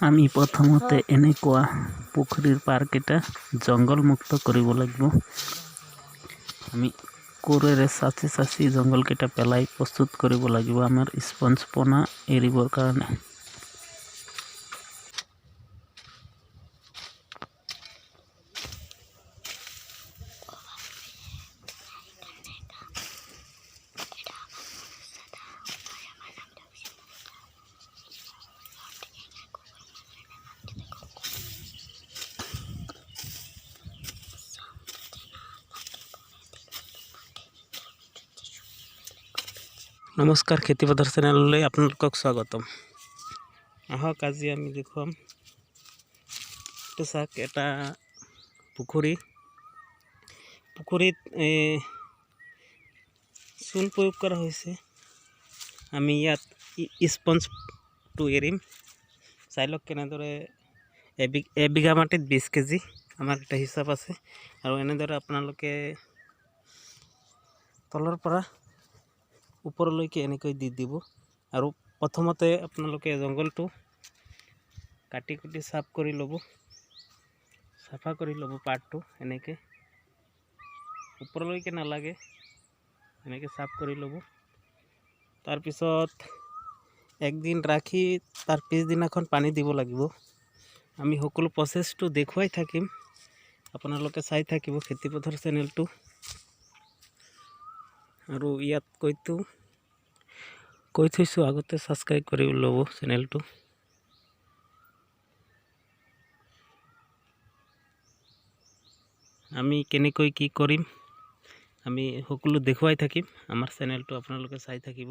আমি প্ৰথমতে এনেকুৱা পুখুৰীৰ পাৰকেইটা জংঘল মুক্ত কৰিব লাগিব। আমি কোৰেৰে চাচি জংঘলকেইটা পেলাই প্ৰস্তুত কৰিব লাগিব আমাৰ স্পঞ্জ পোনা এৰিবৰ কাৰণে। নমস্কাৰ, খেতিপথাৰ চেনেললৈ আপোনালোকক স্বাগতম। আহক আজি আমি দেখুৱাম এটা পুখুৰীত চূণ প্ৰয়োগ কৰা হৈছে। আমি ইয়াত স্পঞ্জটো এৰিম। চাই লওক কেনেদৰে এবিঘা মাটিত 20 কেজি আমাৰ এটা হিচাপ আছে। আৰু এনেদৰে আপোনালোকে তলৰ পৰা ওপৰলৈকে এনেকৈ দি দিব। আৰু প্ৰথমতে আপোনালোকে জংঘলটো কাটি কুটি চাফা কৰি ল'ব পাৰটো এনেকৈ ওপৰলৈকে নালাগে, এনেকৈ চাফা কৰি ল'ব। তাৰপিছত একদিন ৰাখি তাৰ পিছদিনাখন পানী দিব লাগিব। আমি সকলো প্ৰচেছটো দেখুৱাই থাকিম, আপোনালোকে চাই থাকিব খেতিপথাৰ চেনেলটো। আৰু ইয়াত কৈ থৈছোঁ আগতে ছাবস্ক্ৰাইব কৰি ল'ব চেনেলটো। আমি কেনেকৈ কি কৰিম আমি সকলো দেখুৱাই থাকিম। আমাৰ চেনেলটো আপোনালোকে চাই থাকিব।